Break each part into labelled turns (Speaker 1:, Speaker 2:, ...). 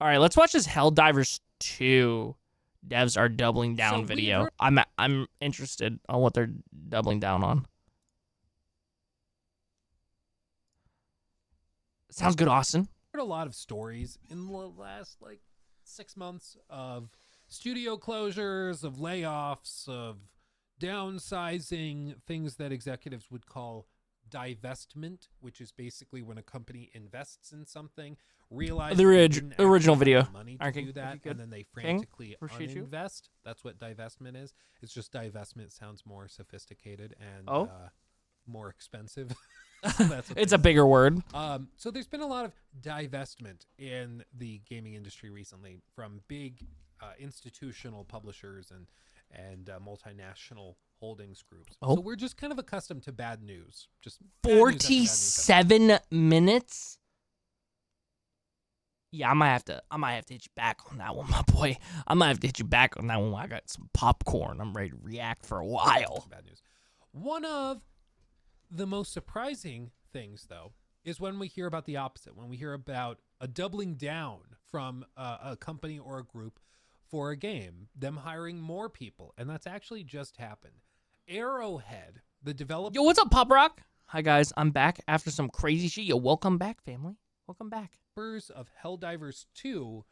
Speaker 1: All right, let's watch this Helldivers 2 devs are doubling down video. I'm interested on what they're doubling down on. Sounds good, Austin.
Speaker 2: Heard a lot of stories in the last 6 months of studio closures, of layoffs, of downsizing, things that executives would call divestment, which is basically when a company invests in something, realizes
Speaker 1: the original video
Speaker 2: money to do that, and then they frantically uninvest. That's what divestment is. It's just divestment sounds more sophisticated and more expensive. So
Speaker 1: it's a bigger word.
Speaker 2: So there's been a lot of divestment in the gaming industry recently from big institutional publishers and multinational holdings groups. So we're just kind of accustomed to bad news. Just
Speaker 1: 47 minutes. Yeah, I might have to hit you back on that one, my boy. I might have to hit you back on that one. I got some popcorn. I'm ready to react for a while.
Speaker 2: Bad news. One of the most surprising things, though, is when we hear about the opposite. When we hear about a doubling down from a company or a group for a game, them hiring more people, and that's actually just happened. Arrowhead, the developer.
Speaker 1: Yo, what's up, Pop Rock? Hi guys, I'm back after some crazy shit. Yo, welcome back, family. Welcome back.
Speaker 2: Of Helldivers 2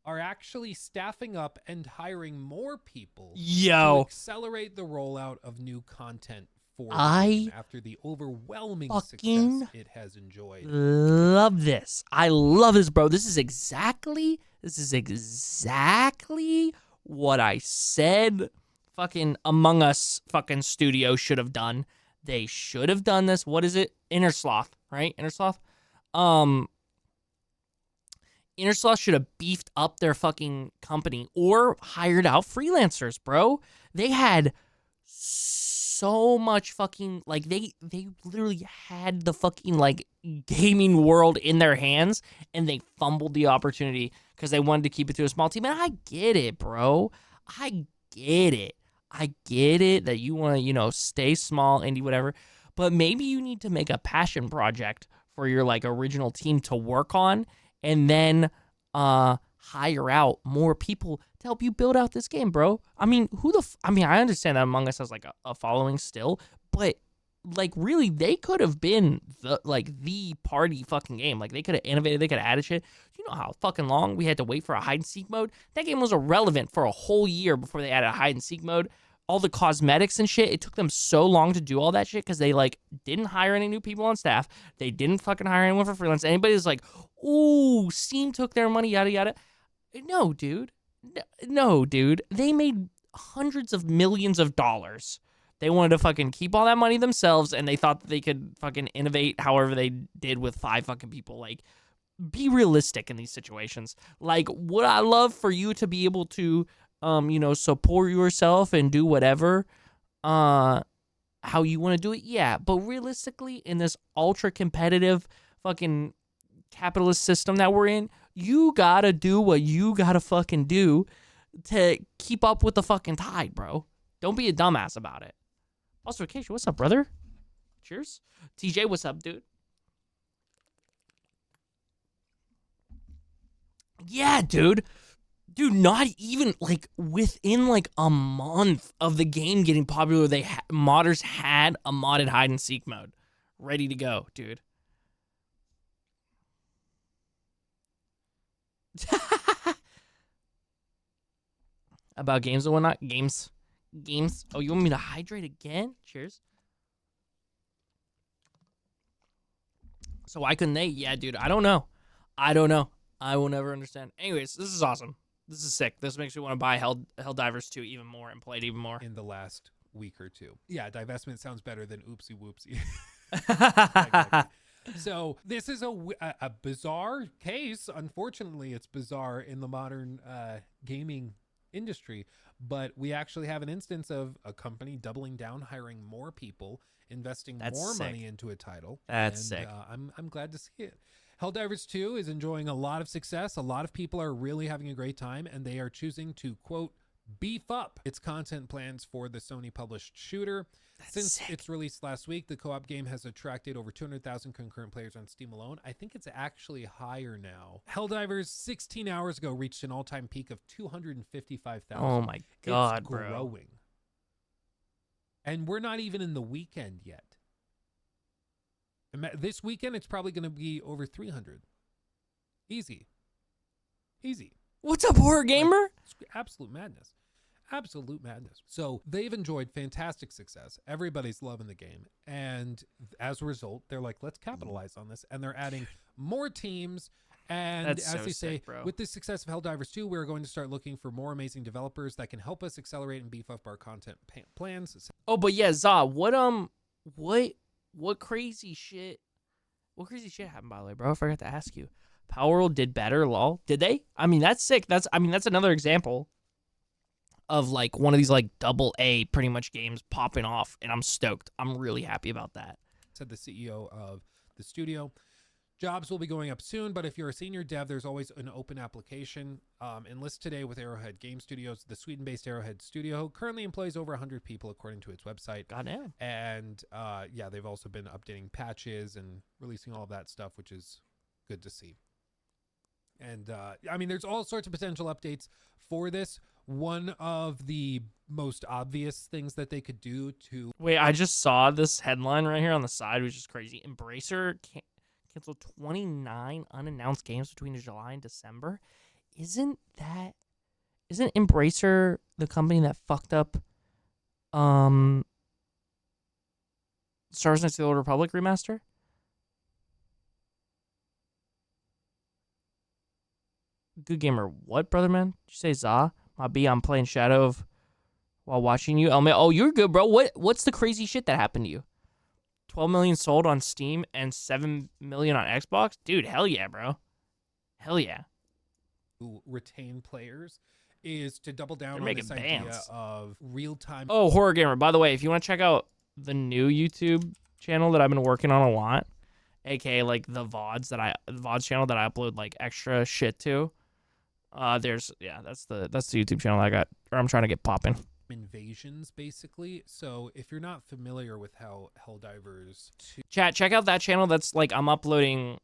Speaker 2: are actually staffing up and hiring more people to accelerate the rollout of new content for the game after the overwhelming success it has enjoyed.
Speaker 1: Love this. I love this, bro. This is exactly what I said fucking Among Us fucking studio should have done. They should have done this. What is it? Innersloth, right? Innersloth? Innersloth should have beefed up their fucking company or hired out freelancers, bro. They had so much fucking, they literally had the fucking, gaming world in their hands, and they fumbled the opportunity because they wanted to keep it to a small team. And I get it, bro. I get it that you want to, stay small, indie, whatever. But maybe you need to make a passion project for your, original team to work on, and then hire out more people to help you build out this game, bro. I mean, I understand that Among Us has, a following still, but, really, they could have been the party fucking game. They could have innovated, they could have added shit. You know how fucking long we had to wait for a hide-and-seek mode? That game was irrelevant for a whole year before they added a hide-and-seek mode. All the cosmetics and shit, it took them so long to do all that shit because they, didn't hire any new people on staff. They didn't fucking hire anyone for freelance. Anybody was like, ooh, Steam took their money, yada, yada. No, dude. No, dude. They made hundreds of millions of dollars. They wanted to fucking keep all that money themselves, and they thought that they could fucking innovate however they did with 5 fucking people. Be realistic in these situations. Would I love for you to be able to support yourself and do whatever how you want to do it? Yeah, but realistically, in this ultra competitive fucking capitalist system that we're in, you gotta do what you gotta fucking do to keep up with the fucking tide, bro. Don't be a dumbass about it. Also, Acacia, what's up, brother? Cheers. TJ, what's up, dude? Yeah, dude. Dude, not even, within, a month of the game getting popular, modders had a modded hide-and-seek mode ready to go, dude. About games and whatnot? Games. Oh, you want me to hydrate again? Cheers. So why couldn't they? Yeah, dude, I don't know. I will never understand. Anyways, this is awesome. This is sick. This makes me want to buy Helldivers 2 even more and play it even more.
Speaker 2: In the last week or two. Yeah, divestment sounds better than oopsie whoopsie. So this is a bizarre case. Unfortunately, it's bizarre in the modern gaming industry. But we actually have an instance of a company doubling down, hiring more people, investing more money into a title.
Speaker 1: That's sick.
Speaker 2: I'm glad to see it. Helldivers 2 is enjoying a lot of success. A lot of people are really having a great time, and they are choosing to, quote, beef up its content plans for the Sony published shooter. Since
Speaker 1: sick.
Speaker 2: its release last week, the co-op game has attracted over 200,000 concurrent players on Steam alone. I think it's actually higher now. Helldivers 16 hours ago reached an all-time peak of 255,000.
Speaker 1: Oh my God,
Speaker 2: it's
Speaker 1: bro.
Speaker 2: growing. And we're not even in the weekend yet. This weekend, it's probably going to be over 300. Easy.
Speaker 1: What's up, horror gamer?
Speaker 2: It's absolute madness. Absolute madness. So they've enjoyed fantastic success. Everybody's loving the game. And as a result, they're like, let's capitalize on this. And they're adding more teams. And
Speaker 1: That's
Speaker 2: as
Speaker 1: so
Speaker 2: they say,
Speaker 1: sick, bro.
Speaker 2: with the success of Helldivers 2, we're going to start looking for more amazing developers that can help us accelerate and beef up our content plans.
Speaker 1: Oh, but yeah, Za, what crazy shit? What crazy shit happened, by the way, bro? I forgot to ask you. Power World did better, lol. Did they? I mean, that's sick. That's another example of like one of these like double A pretty much games popping off, and I'm stoked. I'm really happy about that.
Speaker 2: Said the CEO of the studio. Jobs will be going up soon, but if you're a senior dev, there's always an open application. Enlist today with Arrowhead Game Studios. The Sweden-based Arrowhead studio currently employs over 100 people, according to its website.
Speaker 1: Goddamn.
Speaker 2: And yeah, they've also been updating patches and releasing all of that stuff, which is good to see. And I mean, there's all sorts of potential updates for this. One of the most obvious things that they could do to...
Speaker 1: Wait, I just saw this headline right here on the side, which is crazy. Embracer canceled 29 unannounced games between July and December. Isn't Embracer the company that fucked up Star Wars Knights of the Old Republic remaster? Good gamer, what, brother man? Did you say Za? My B, I'm playing Shadow of while watching you. Oh, you're good, bro. What's the crazy shit that happened to you? 12 million sold on Steam and 7 million on Xbox? Dude, hell yeah, bro. Hell yeah.
Speaker 2: Retain players is to double down
Speaker 1: They're
Speaker 2: on this
Speaker 1: making
Speaker 2: idea
Speaker 1: bans.
Speaker 2: of real-time...
Speaker 1: Oh, Horror Gamer, by the way, if you want to check out the new YouTube channel that I've been working on a lot, aka like the VODs channel that I upload like extra shit to, that's the YouTube channel I'm trying to get popping.
Speaker 2: Invasions, basically. So if you're not familiar with how Helldivers 2...
Speaker 1: Chat, check out that channel. That's like I'm uploading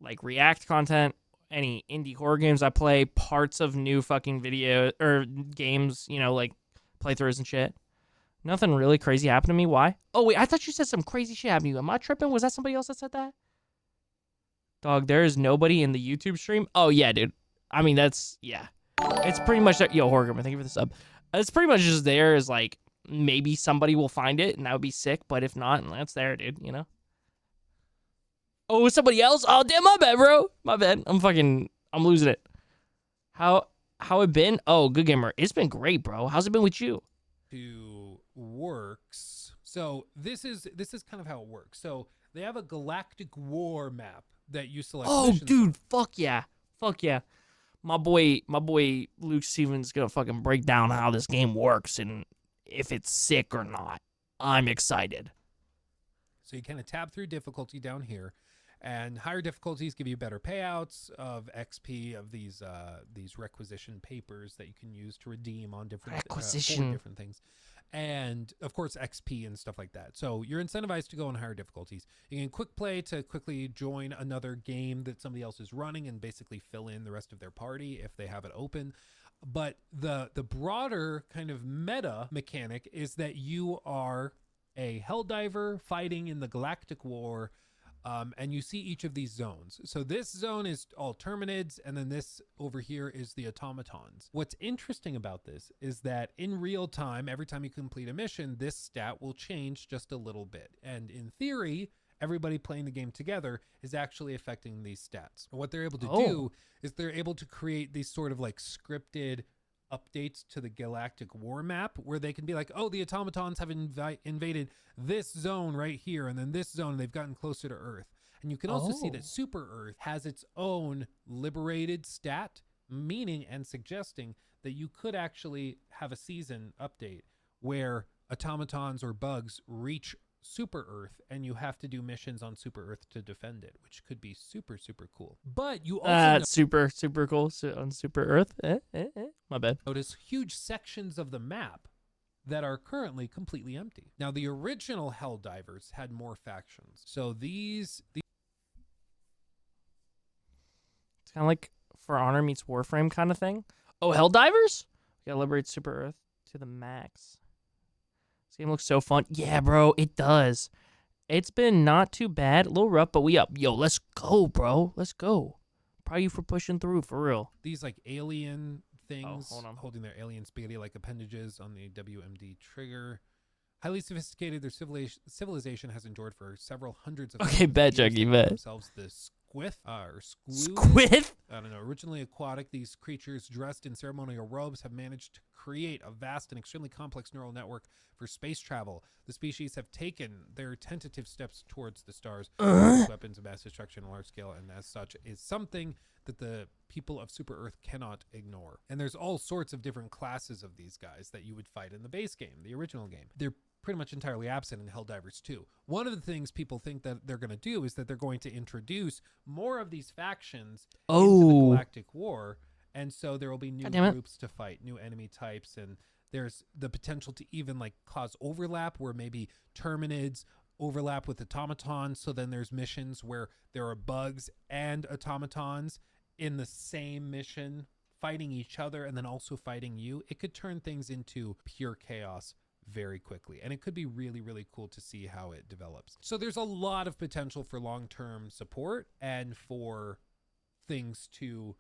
Speaker 1: like React content, any indie horror games I play, parts of new fucking video or games, you know, like playthroughs and shit. Nothing really crazy happened to me. Why? Oh wait, I thought you said some crazy shit happened to you. Am I tripping? Was that somebody else that said that? Dog, there is nobody in the YouTube stream. Oh yeah, dude. I mean, yeah. It's pretty much, yo, Horror Gamer, thank you for the sub. It's pretty much just there as like, maybe somebody will find it and that would be sick, but if not, it's there, dude, you know? Oh, somebody else? Oh, damn, my bad, bro. My bad. I'm losing it. How it been? Oh, Good Gamer, it's been great, bro. How's it been with you?
Speaker 2: Works. So this is kind of how it works. So they have a Galactic War map that you select.
Speaker 1: Oh,
Speaker 2: missions
Speaker 1: dude,
Speaker 2: on.
Speaker 1: fuck yeah. My boy Luke Stevens is gonna fucking break down how this game works and if it's sick or not. I'm excited.
Speaker 2: So you kind of tab through difficulty down here, and higher difficulties give you better payouts of XP of these requisition papers that you can use to redeem on different for different things. And of course XP and stuff like that. So you're incentivized to go on higher difficulties. You can quick play to quickly join another game that somebody else is running and basically fill in the rest of their party if they have it open. But the broader kind of meta mechanic is that you are a Helldiver fighting in the Galactic War. And you see each of these zones. So this zone is all Terminids, and then this over here is the automatons. What's interesting about this is that in real time, every time you complete a mission, this stat will change just a little bit. And in theory, everybody playing the game together is actually affecting these stats. And what they're able to do is they're able to create these sort of like scripted updates to the Galactic War map where they can be like, oh, the automatons have invaded this zone right here and then this zone, and they've gotten closer to Earth. And you can also see that Super Earth has its own liberated stat, meaning and suggesting that you could actually have a season update where automatons or bugs reach Super Earth and you have to do missions on Super Earth to defend it, which could be super, super cool. But you also
Speaker 1: super cool on Super Earth. My bad.
Speaker 2: Notice huge sections of the map that are currently completely empty. Now, the original Helldivers had more factions. So these
Speaker 1: It's kind of like For Honor meets Warframe kind of thing. Oh, Helldivers? We gotta liberate Super Earth to the max. This game looks so fun. Yeah, bro, it does. It's been not too bad. A little rough, but we up. Yo, let's go, bro. Let's go. Proud of you for pushing through, for real.
Speaker 2: these like alien things
Speaker 1: hold on.
Speaker 2: holding their alien spaghetti-like appendages on the WMD trigger. Highly sophisticated, their civilization has endured for several hundreds of
Speaker 1: Okay, bet,
Speaker 2: years.
Speaker 1: Juggy,
Speaker 2: They call
Speaker 1: bet.
Speaker 2: themselves the Squiff, or Squid.
Speaker 1: Squid?
Speaker 2: I don't know. Originally aquatic, these creatures dressed in ceremonial robes have managed to create a vast and extremely complex neural network for space travel. The species have taken their tentative steps towards the stars. Weapons of mass destruction on a large scale, and as such is something that the people of Super Earth cannot ignore. And there's all sorts of different classes of these guys that you would fight in the base game, the original game. They're pretty much entirely absent in Helldivers 2. One of the things people think that they're going to do is that they're going to introduce more of these factions into the Galactic War, and so there will be new groups to fight, new enemy types, and there's the potential to even like cause overlap where maybe Terminids overlap with automatons, so then there's missions where there are bugs and automatons in the same mission fighting each other and then also fighting you. It could turn things into pure chaos very quickly, and it could be really, really cool to see how it develops. So there's a lot of potential for long-term support and for things to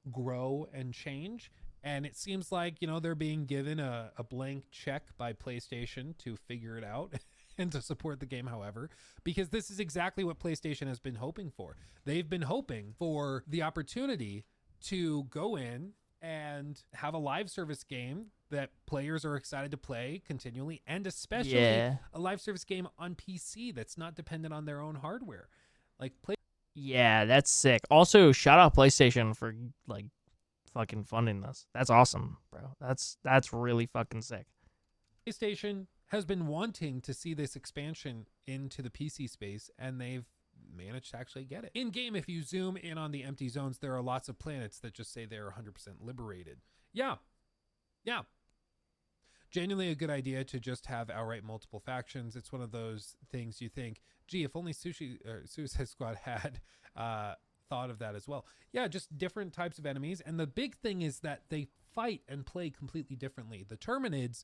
Speaker 2: grow and change. And it seems like, you know, they're being given a blank check by PlayStation to figure it out and to support the game, however, because this is exactly what PlayStation has been hoping for. They've been hoping for the opportunity to go in and have a live service game that players are excited to play continually, and especially a live service game on PC that's not dependent on their own hardware. Like
Speaker 1: Yeah, that's sick. Also, shout out PlayStation for like fucking funding this. That's awesome, bro. That's really fucking sick.
Speaker 2: PlayStation has been wanting to see this expansion into the PC space, and they've managed to actually get it. In game, if you zoom in on the empty zones, there are lots of planets that just say they're 100% liberated. Yeah. Genuinely a good idea to just have outright multiple factions. It's one of those things you think, gee, if only Suicide Squad had thought of that as well. Yeah, just different types of enemies. And the big thing is that they fight and play completely differently. The Terminids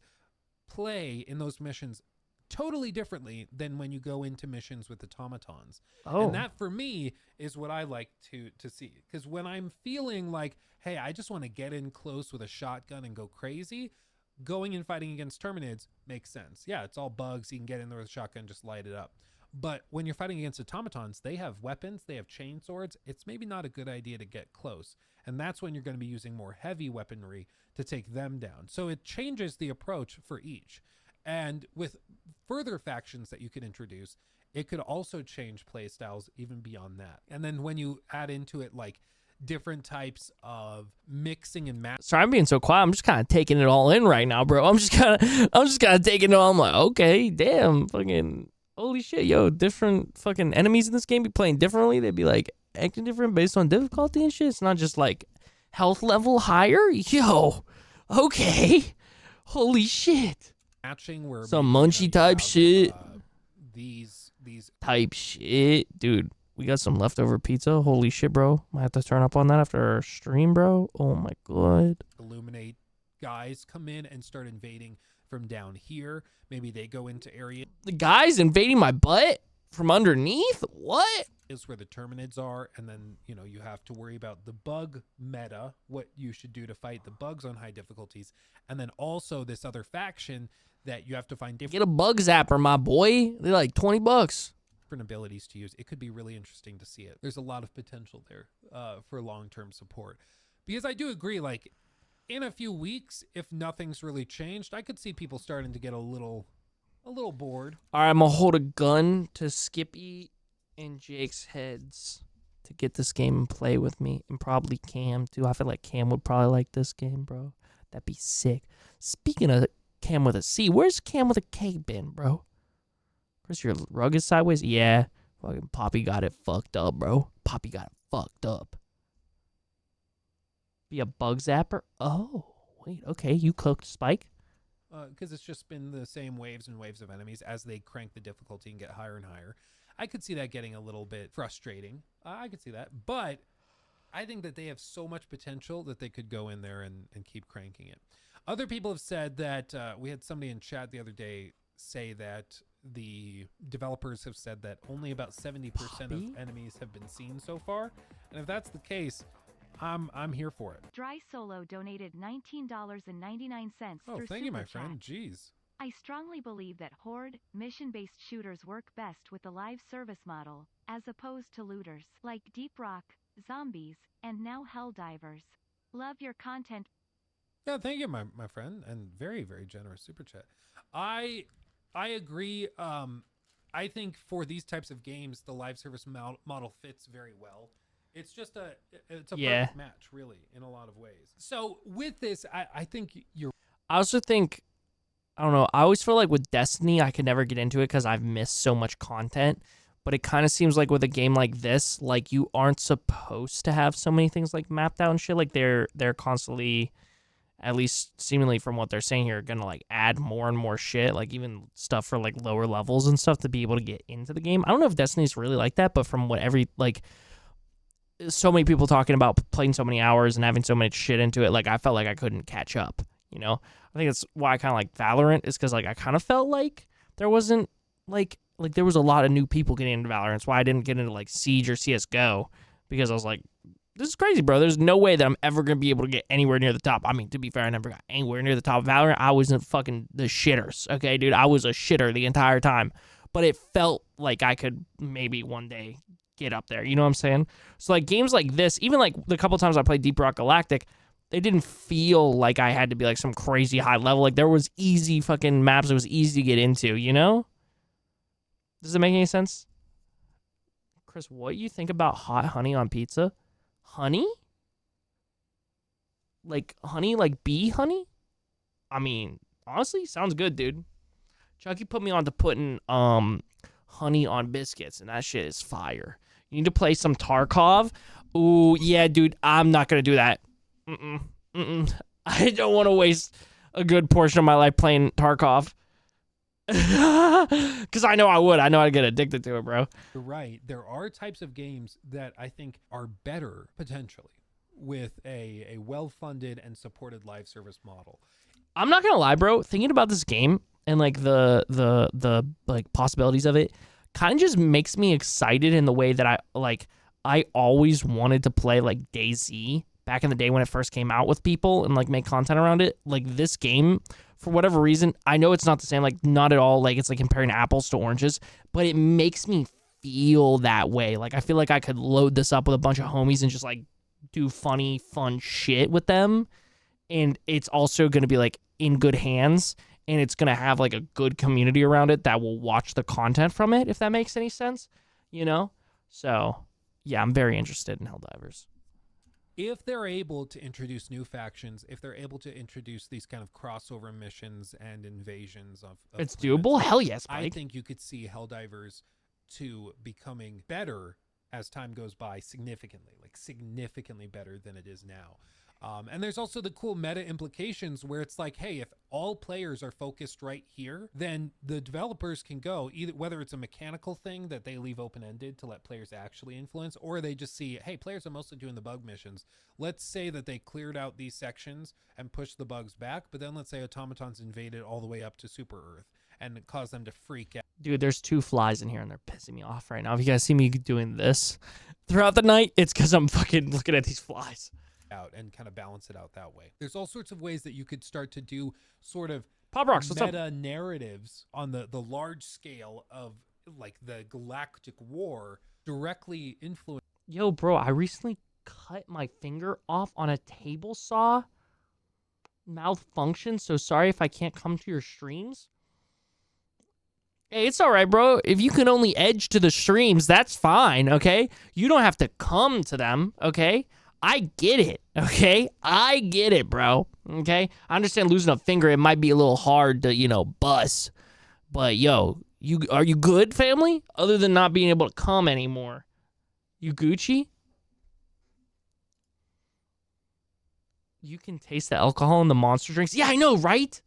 Speaker 2: play in those missions totally differently than when you go into missions with automatons. And that for me is what I like to see, because when I'm feeling like, hey, I just want to get in close with a shotgun and go crazy, going and fighting against Terminids makes sense. Yeah, it's all bugs. You can get in there with a shotgun, just light it up. But when you're fighting against automatons, they have weapons, they have chain swords. It's maybe not a good idea to get close. And that's when you're going to be using more heavy weaponry to take them down. So it changes the approach for each. And with further factions that you could introduce, it could also change play styles even beyond that. And then when you add into it like different types of mixing and matching.
Speaker 1: Sorry, I'm being so quiet. I'm just kind of taking it all in right now, bro. I'm just kind of taking it all. I'm like, okay, damn, fucking holy shit, yo, different fucking enemies in this game be playing differently. They'd be like acting different based on difficulty and shit. It's not just like health level higher. Yo, okay, holy shit.
Speaker 2: Matching where
Speaker 1: some munchie type shit.
Speaker 2: These
Speaker 1: type shit, dude. We got some leftover pizza. Holy shit, bro. Might have to turn up on that after our stream, bro. Oh my god.
Speaker 2: Illuminate guys come in and start invading from down here. Maybe they go into areas.
Speaker 1: The guys invading my butt from underneath? What?
Speaker 2: Is where the Terminids are, and then, you know, you have to worry about the bug meta, what you should do to fight the bugs on high difficulties, and then also this other faction that you have to find different.
Speaker 1: Get a bug zapper, my boy. They're like $20.
Speaker 2: Abilities to use. It could be really interesting to see it. There's a lot of potential there for long-term support, because I do agree, like in a few weeks, if nothing's really changed, I could see people starting to get a little bored.
Speaker 1: All right, I'm gonna hold a gun to Skippy and Jake's heads to get this game and play with me, and probably Cam too. I feel like Cam would probably like this game, bro. That'd be sick. Speaking of Cam with a C, where's Cam with a K been, bro? Chris, your rug is sideways? Yeah. Fucking Poppy got it fucked up, bro. Poppy got it fucked up. Be a bug zapper? Oh, Wait, okay, you cooked Spike.
Speaker 2: Because it's just been the same waves and waves of enemies as they crank the difficulty and get higher and higher. I could see that getting a little bit frustrating. I could see that. But I think that they have so much potential that they could go in there and keep cranking it. Other people have said that we had somebody in chat the other day say that the developers have said that only about 70% of enemies have been seen so far. And if that's the case, I'm here for it.
Speaker 3: Dry Solo donated $19.99
Speaker 2: Oh,
Speaker 3: through
Speaker 2: thank you, my
Speaker 3: Super
Speaker 2: friend.
Speaker 3: Chat.
Speaker 2: Jeez.
Speaker 3: I strongly believe that horde, mission-based shooters work best with the live service model, as opposed to looters like Deep Rock, Zombies, and now Helldivers. Love your content.
Speaker 2: Yeah, thank you, my friend, and very, very generous super chat. I agree. I think for these types of games, the live service model fits very well. It's just it's a perfect match, really, in a lot of ways. So with this, I think you're.
Speaker 1: I also think, I don't know, I always feel like with Destiny, I could never get into it because I've missed so much content. But it kind of seems like with a game like this, like you aren't supposed to have so many things like mapped out and shit. Like they're constantly, at least seemingly from what they're saying here, gonna like add more and more shit, like even stuff for like lower levels and stuff to be able to get into the game. I don't know if Destiny's really like that, but from what so many people talking about playing so many hours and having so much shit into it, like I felt like I couldn't catch up, you know? I think that's why I kind of like Valorant, is because like I kind of felt like there wasn't like there was a lot of new people getting into Valorant. That's why I didn't get into like Siege or CSGO, because I was like, this is crazy, bro. There's no way that I'm ever going to be able to get anywhere near the top. I mean, to be fair, I never got anywhere near the top of Valorant. I wasn't fucking the shitters, okay, dude? I was a shitter the entire time. But it felt like I could maybe one day get up there. You know what I'm saying? So, like, games like this, even, like, the couple times I played Deep Rock Galactic, they didn't feel like I had to be, like, some crazy high level. Like, there was easy fucking maps that was easy to get into, you know? Does it make any sense? Chris, what do you think about hot honey on pizza? Honey? Like honey, like bee honey? I mean, honestly, sounds good, dude. Chucky put me on to putting honey on biscuits, and that shit is fire. You need to play some Tarkov. Ooh, yeah, dude, I'm not gonna do that. I don't want to waste a good portion of my life playing Tarkov. Because I know I would. I know I'd get addicted to it, bro.
Speaker 2: You're right. There are types of games that I think are better, potentially, with a well-funded and supported live service model.
Speaker 1: I'm not gonna lie, bro. Thinking about this game and like the like possibilities of it kind of just makes me excited in the way that I always wanted to play like DayZ back in the day when it first came out with people and like make content around it. Like this game, for whatever reason, I know it's not the same, like not at all, like it's like comparing apples to oranges, but it makes me feel that way. Like I feel like I could load this up with a bunch of homies and just like do funny, fun shit with them. And it's also going to be like in good hands, and it's going to have like a good community around it that will watch the content from it, if that makes any sense, you know? So yeah, I'm very interested in Helldivers.
Speaker 2: If they're able to introduce new factions, if they're able to introduce these kind of crossover missions and invasions of
Speaker 1: it's
Speaker 2: planets,
Speaker 1: doable. Hell yes, Mike.
Speaker 2: I think you could see Helldivers 2 becoming better as time goes by, significantly better than it is now. And there's also the cool meta implications where it's like, hey, if all players are focused right here, then the developers can go either, whether it's a mechanical thing that they leave open-ended to let players actually influence, or they just see, hey, players are mostly doing the bug missions. Let's say that they cleared out these sections and pushed the bugs back, but then let's say automatons invaded all the way up to Super Earth and it caused them to freak out.
Speaker 1: Dude, there's 2 flies in here and they're pissing me off right now. If you guys see me doing this throughout the night, it's because I'm fucking looking at these flies.
Speaker 2: Out and kind of balance it out that way. There's all sorts of ways that you could start to do sort of
Speaker 1: Pop Rocks, what's
Speaker 2: meta
Speaker 1: up?
Speaker 2: narratives on the large scale of like the Galactic War directly influence.
Speaker 1: Yo, bro, I recently cut my finger off on a table saw. Malfunction, so sorry if I can't come to your streams. Hey, it's all right, bro. If you can only edge to the streams, that's fine, okay? You don't have to come to them, okay? I get it, okay? I get it, bro, okay? I understand losing a finger, it might be a little hard to, bust. But, yo, are you good, family? Other than not being able to come anymore. You Gucci? You can taste the alcohol in the monster drinks. Yeah, I know, right?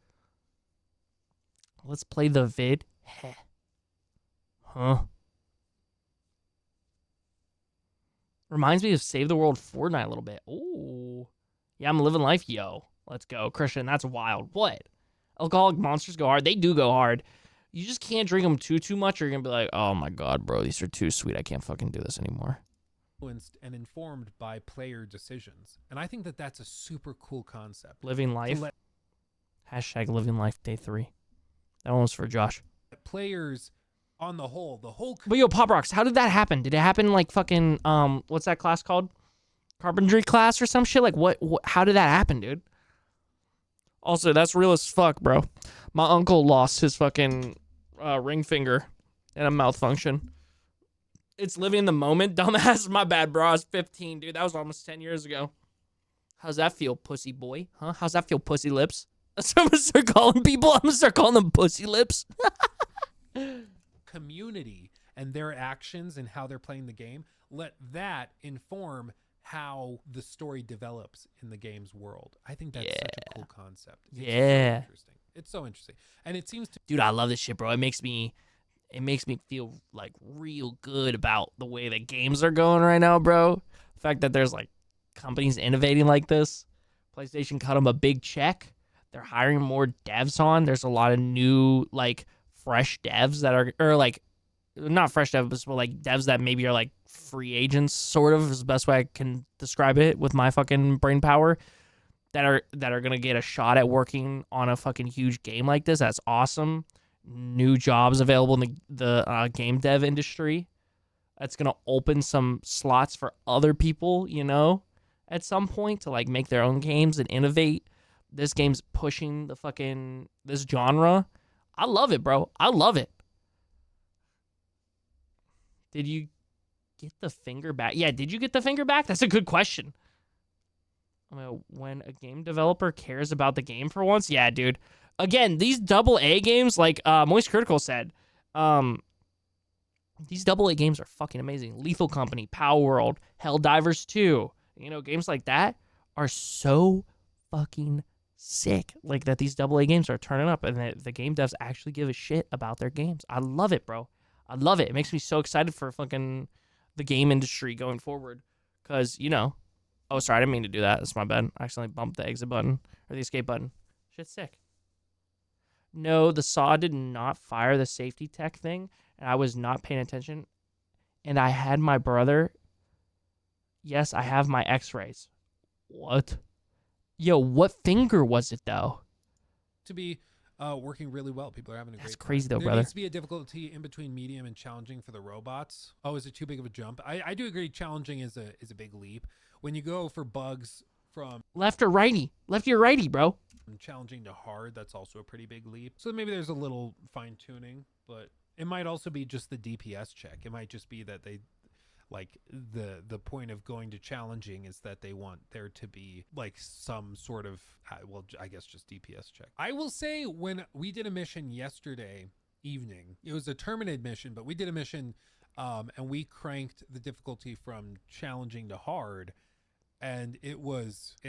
Speaker 1: Let's play the vid. Heh. Huh? Reminds me of Save the World Fortnite a little bit. Ooh. Yeah, I'm living life, yo. Let's go. Christian, that's wild. What? Alcoholic monsters go hard. They do go hard. You just can't drink them too much, or you're going to be like, oh my God, bro, these are too sweet. I can't fucking do this anymore.
Speaker 2: Influenced and informed by player decisions. And I think that that's a super cool concept.
Speaker 1: Living life. Hashtag living life day 3. That one was for Josh.
Speaker 2: Players on the whole.
Speaker 1: But yo, Pop Rocks, how did that happen? Did it happen like fucking, what's that class called? Carpentry class or some shit? Like what how did that happen, dude? Also, that's real as fuck, bro. My uncle lost his fucking ring finger and a malfunction. It's living in the moment, dumbass. My bad, bro. I was 15, dude. That was almost 10 years ago. How's that feel, pussy boy? Huh? How's that feel, pussy lips? That's what I'm gonna start calling people. I'm gonna start calling them pussy lips.
Speaker 2: Community and their actions and how they're playing the game, let that inform how the story develops in the game's world. I think that's such a cool concept. It's so interesting. It's so interesting. And it seems to...
Speaker 1: Dude, I love this shit, bro. It makes me feel like real good about the way that games are going right now, bro. The fact that there's like companies innovating like this. PlayStation cut them a big check. They're hiring more devs on. There's a lot of new like fresh devs that are, or like not fresh devs, but like devs that maybe are like free agents, sort of is the best way I can describe it with my fucking brain power, that are gonna get a shot at working on a fucking huge game like this. That's awesome. New jobs available in the game dev industry. That's gonna open some slots for other people, you know, at some point to like make their own games and innovate. This game's pushing the fucking this genre. I love it, bro. I love it. Did you get the finger back? Yeah, did you get the finger back? That's a good question. I mean, when a game developer cares about the game for once, yeah, dude. Again, these AA games, like Moist Critical said, these AA games are fucking amazing. Lethal Company, Power World, Helldivers 2, you know, games like that are so fucking sick. Like that these AA games are turning up and the game devs actually give a shit about their games. I love it, bro. I love it. It makes me so excited for fucking the game industry going forward. Because, you know, oh, sorry, I didn't mean to do that. That's my bad. I accidentally bumped the exit button or the escape button. Shit's sick. No, the saw did not fire the safety tech thing, and I was not paying attention. And I had my brother. Yes, I have my x-rays. What? Yo, what finger was it, though?
Speaker 2: To be working really well. People are having a great time.
Speaker 1: That's crazy, though,
Speaker 2: there
Speaker 1: brother.
Speaker 2: Needs to be a difficulty in between medium and challenging for the robots. Oh, is it too big of a jump? I do agree challenging is a big leap. When you go for bugs from...
Speaker 1: Left or righty? Lefty or righty, bro?
Speaker 2: Challenging to hard, that's also a pretty big leap. So maybe there's a little fine tuning, but it might also be just the DPS check. It might just be that they like the point of going to challenging is that they want there to be like some sort of well, I guess just DPS check. I will say when we did a mission yesterday evening, it was a terminated mission, but we did a mission and we cranked the difficulty from challenging to hard, and it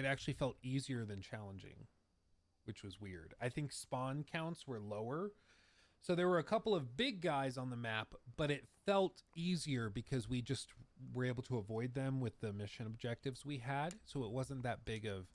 Speaker 2: actually felt easier than challenging, which was weird. I think spawn counts were lower. So there were a couple of big guys on the map, but it felt easier because we just were able to avoid them with the mission objectives we had. So it wasn't that big of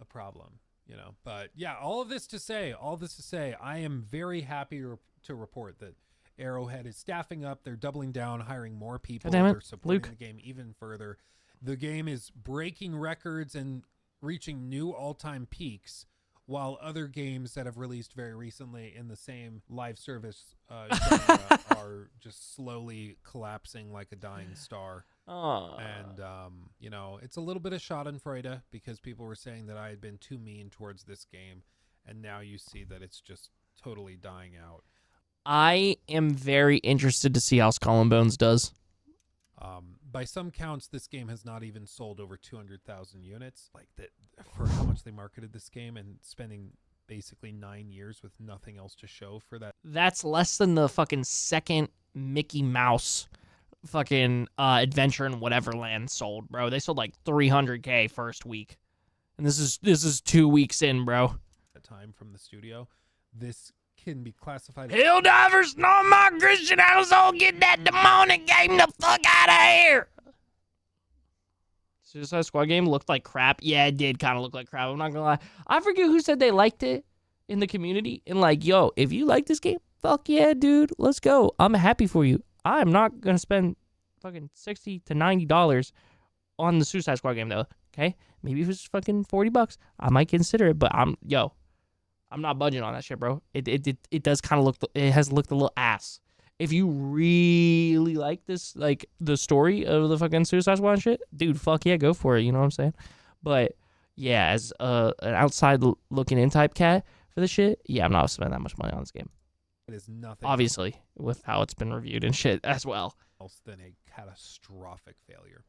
Speaker 2: a problem, you know. But yeah, all this to say, I am very happy to report that Arrowhead is staffing up. They're doubling down, hiring more people. They're supporting the game even further. The game is breaking records and reaching new all-time peaks, while other games that have released very recently in the same live service genre are just slowly collapsing like a dying star. And, you know, it's a little bit of schadenfreude because people were saying that I had been too mean towards this game, and now you see that it's just totally dying out.
Speaker 1: I am very interested to see how Skull and Bones does.
Speaker 2: By some counts, this game has not even sold over 200,000 units. Like that for how much they marketed this game and spending basically 9 years with nothing else to show for that.
Speaker 1: That's less than the fucking second Mickey Mouse fucking Adventure in Whatever Land sold, bro. They sold like 300K first week. And this is 2 weeks in, bro.
Speaker 2: At time from the studio, this can be classified.
Speaker 1: Helldivers, not my Christian household. Get that demonic game the fuck out of here. Suicide Squad game looked like crap. Yeah, it did kind of look like crap. I'm not gonna lie. I forget who said they liked it in the community. And like, yo, if you like this game, fuck yeah, dude, let's go. I'm happy for you. I'm not gonna spend fucking $60 to $90 on the Suicide Squad game though. Okay, maybe if it's fucking $40, I might consider it. But I'm not budging on that shit, bro. It does kind of look. It has looked a little ass. If you really like this, like the story of the fucking Suicide Squad and shit, dude, fuck yeah, go for it. You know what I'm saying? But yeah, as an outside looking in type cat for this shit, yeah, I'm not spending that much money on this game.
Speaker 2: It is nothing.
Speaker 1: Obviously, with how it's been reviewed and shit as well.
Speaker 2: Else than a catastrophic failure.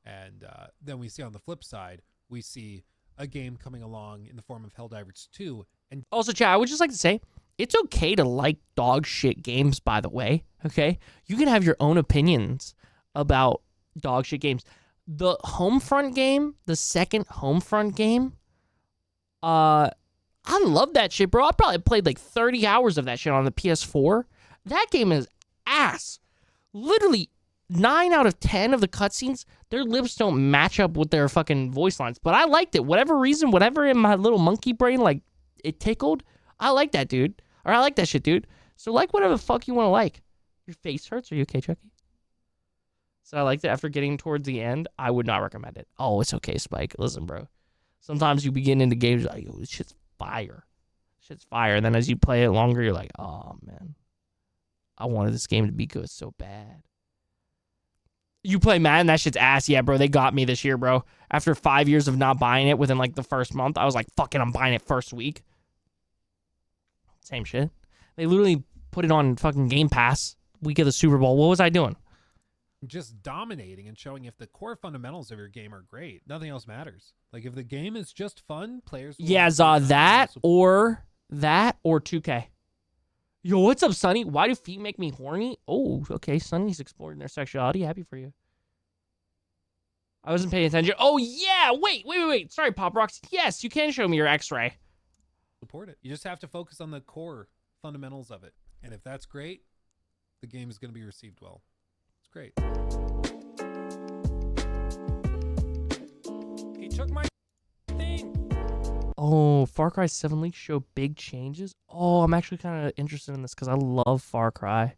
Speaker 2: And then we see on the flip side, we see a game coming along in the form of Helldivers 2. And
Speaker 1: Also, chat, I would just like to say, it's okay to like dog shit games, by the way, okay? You can have your own opinions about dog shit games. The Homefront game, the second Homefront game, I love that shit, bro. I probably played like 30 hours of that shit on the PS4. That game is ass. Literally, 9 out of 10 of the cutscenes, their lips don't match up with their fucking voice lines. But I liked it. Whatever reason, whatever in my little monkey brain, like, it tickled. I like that, dude. Or I like that shit, dude. So like whatever the fuck you want to like. Your face hurts? Are you okay, Chucky? So I liked it after getting towards the end. I would not recommend it. Oh, it's okay, Spike. Listen, bro. Sometimes you begin into games like, oh, this shit's fire. Shit's fire. And then as you play it longer, you're like, oh, man. I wanted this game to be good so bad. You play Madden, that shit's ass. Yeah, bro, they got me this year, bro. After 5 years of not buying it within, like, the first month, I was like, fucking, I'm buying it first week. Same shit. They literally put it on fucking Game Pass week of the Super Bowl. What was I doing?
Speaker 2: just dominating and showing if the core fundamentals of your game are great, nothing else matters. Like if the game is just fun, players will
Speaker 1: Yeah, that or 2K. Yo, what's up, Sonny? Why do feet make me horny? Oh, okay. Sonny's exploring their sexuality. Happy for you. I wasn't paying attention. Oh, yeah. Wait. Sorry, Pop Rocks. Yes, you can show me your x-ray.
Speaker 2: Support it. You just have to focus on the core fundamentals of it. And if that's great, the game is going to be received well. It's great. He took my thing.
Speaker 1: Oh, Far Cry 7 leaks show big changes. Oh, I'm actually kind of interested in this because I love Far Cry.